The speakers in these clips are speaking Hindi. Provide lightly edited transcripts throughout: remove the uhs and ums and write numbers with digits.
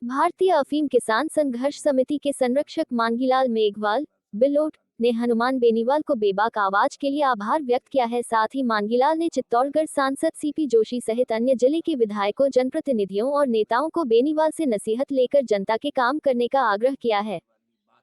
भारतीय अफीम किसान संघर्ष समिति के संरक्षक मांगीलाल मेघवाल बिलोट ने हनुमान बेनीवाल को बेबाक आवाज के लिए आभार व्यक्त किया है। साथ ही मांगीलाल ने चित्तौड़गढ़ सांसद सीपी जोशी सहित अन्य जिले के विधायकों, जनप्रतिनिधियों और नेताओं को बेनीवाल से नसीहत लेकर जनता के काम करने का आग्रह किया है।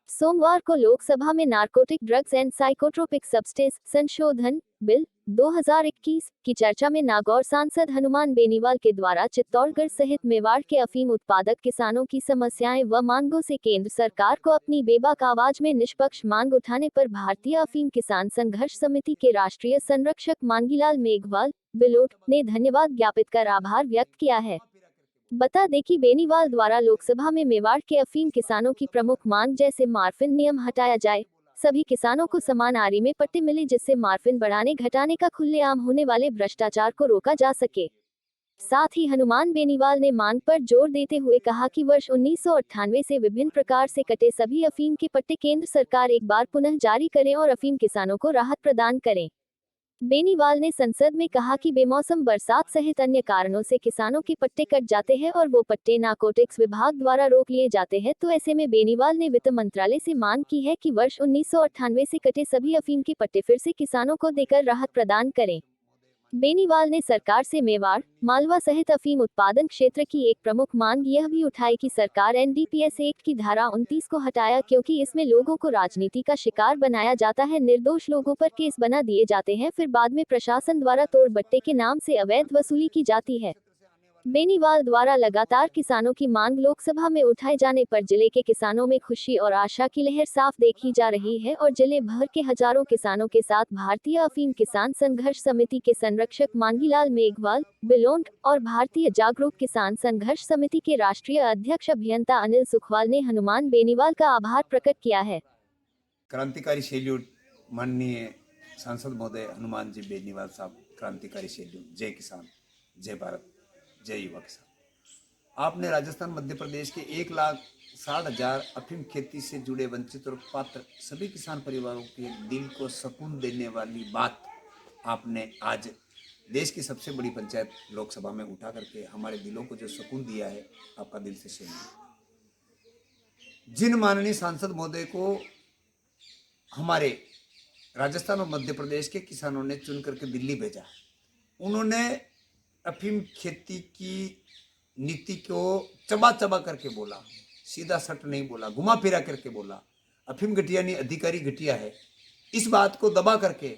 सोमवार को लोकसभा में narcotic drugs and psychotropic substance संशोधन बिल 2021 की चर्चा में नागौर सांसद हनुमान बेनीवाल के द्वारा चित्तौड़गढ़ सहित मेवाड़ के अफीम उत्पादक किसानों की समस्याएं व मांगों से केंद्र सरकार को अपनी बेबाक आवाज में निष्पक्ष मांग उठाने पर भारतीय अफीम किसान संघर्ष समिति के राष्ट्रीय संरक्षक मांगीलाल मेघवाल बिलोट ने धन्यवाद ज्ञापित कर आभार व्यक्त किया है। बता दें कि बेनीवाल द्वारा लोकसभा में मेवाड़ के अफीम किसानों की प्रमुख मांग जैसे मार्फिन नियम हटाया जाए, सभी किसानों को समान आरी में पट्टे मिले जिससे मार्फिन बढ़ाने घटाने का खुलेआम होने वाले भ्रष्टाचार को रोका जा सके। साथ ही हनुमान बेनीवाल ने मांग पर जोर देते हुए कहा कि वर्ष 1998 से विभिन्न प्रकार से कटे सभी अफीम के पट्टे केंद्र सरकार एक बार पुनः जारी करें और अफीम किसानों को राहत प्रदान करें। बेनीवाल ने संसद में कहा कि बेमौसम बरसात सहित अन्य कारणों से किसानों के पट्टे कट जाते हैं और वो पट्टे नारकोटिक्स विभाग द्वारा रोक लिए जाते हैं, तो ऐसे में बेनीवाल ने वित्त मंत्रालय से मांग की है कि वर्ष 1998 से कटे सभी अफीम के पट्टे फिर से किसानों को देकर राहत प्रदान करें। बेनीवाल ने सरकार से मेवाड़, मालवा सहित अफीम उत्पादन क्षेत्र की एक प्रमुख मांग यह भी उठाई कि सरकार एनडीपीएस एक्ट की धारा 29 को हटाया, क्योंकि इसमें लोगों को राजनीति का शिकार बनाया जाता है। निर्दोष लोगों पर केस बना दिए जाते हैं, फिर बाद में प्रशासन द्वारा तोड़ बट्टे के नाम से अवैध वसूली की जाती है। बेनीवाल द्वारा लगातार किसानों की मांग लोकसभा में उठाए जाने पर जिले के किसानों में खुशी और आशा की लहर साफ देखी जा रही है और जिले भर के हजारों किसानों के साथ भारतीय अफीम किसान संघर्ष समिति के संरक्षक मांगीलाल मेघवाल बिलोट और भारतीय जागरूक किसान संघर्ष समिति के राष्ट्रीय अध्यक्ष अभियंता अनिल सुखवाल ने हनुमान बेनीवाल का आभार प्रकट किया है। क्रांतिकारी सैल्यूट माननीय सांसद महोदय हनुमान जी बेनीवाल साहब, क्रांतिकारी सैल्यूट। जय किसान, जय भारत, जय युवा किसान। आपने राजस्थान मध्य प्रदेश के 1,60,000 अफीम खेती से जुड़े वंचित और पात्र सभी किसान परिवारों के दिल को सुकून देने वाली बात आपने आज देश की सबसे बड़ी पंचायत लोकसभा में उठा करके हमारे दिलों को जो सुकून दिया है, आपका दिल से शेयर। जिन माननीय सांसद महोदय को हमारे राजस्थान और मध्य प्रदेश के किसानों ने चुन करके दिल्ली भेजा, उन्होंने अफीम खेती की नीति को चबा चबा करके बोला, सीधा सट नहीं बोला, घुमा फिरा करके बोला। अफीम घटिया नहीं, अधिकारी घटिया है, इस बात को दबा करके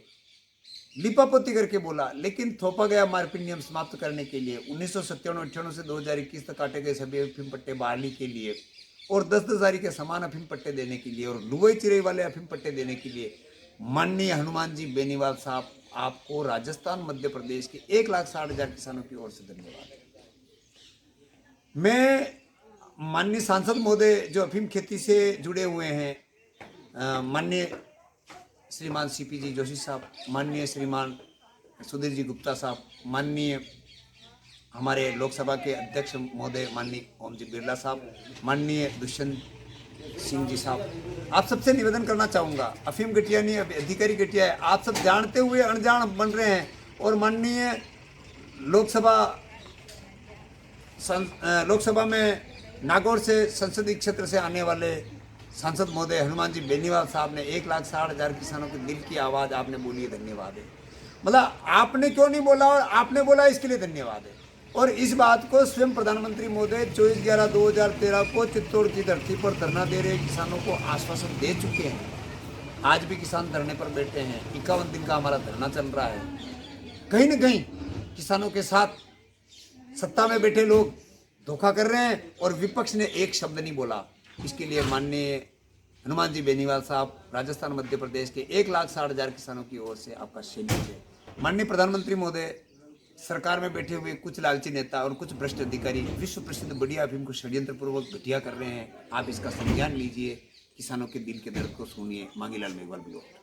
लिपापोती करके बोला। लेकिन थोपा गया मार्फिन नियम समाप्त करने के लिए 1997-98 से 2021 तक काटे गए सभी अफीम पट्टे बहाली के लिए और 10-10 हज़ार के समान अफीम पट्टे देने के लिए और लुवई चिरई वाले अफीम पट्टे देने के लिए माननीय हनुमान जी बेनीवाल साहब, आपको राजस्थान मध्य प्रदेश के 1,60,000 किसानों की ओर से धन्यवाद। मैं माननीय सांसद महोदय जो अफीम खेती से जुड़े हुए हैं, माननीय श्रीमान सीपी जी जोशी साहब, माननीय श्रीमान सुधीर जी गुप्ता साहब, माननीय हमारे लोकसभा के अध्यक्ष महोदय माननीय ओम जी बिरला साहब, माननीय दुष्यंत सिंह जी साहब, आप सबसे निवेदन करना चाहूँगा, अफीम घटिया नहीं, अधिकारी घटिया है। आप सब जानते हुए अनजान बन रहे हैं और माननीय लोकसभा में नागौर से संसदीय क्षेत्र से आने वाले सांसद महोदय हनुमान जी बेनीवाल साहब ने 1,60,000 किसानों के दिल की आवाज़ आपने बोली है, धन्यवाद है। मतलब आपने क्यों नहीं बोला और आपने बोला, इसके लिए धन्यवाद है। और इस बात को स्वयं प्रधानमंत्री महोदय 24/11/2013 को चित्तौड़ की धरती पर धरना दे रहे किसानों को आश्वासन दे चुके हैं। आज भी किसान धरने पर बैठे हैं, 51 दिन का हमारा धरना चल रहा है। कहीं न कहीं किसानों के साथ सत्ता में बैठे लोग धोखा कर रहे हैं और विपक्ष ने एक शब्द नहीं बोला। इसके लिए माननीय हनुमान जी बेनीवाल साहब, राजस्थान मध्य प्रदेश के 1,60,000 किसानों की ओर से आपका सैल्यूट है। माननीय प्रधानमंत्री महोदय, सरकार में बैठे हुए कुछ लालची नेता और कुछ भ्रष्ट अधिकारी विश्व प्रसिद्ध बढ़िया अफीम को षड्यंत्र पूर्वक घटिया कर रहे हैं। आप इसका संज्ञान लीजिए, किसानों के दिल के दर्द को सुनिए। मांगीलाल मेघवाल बिलोट।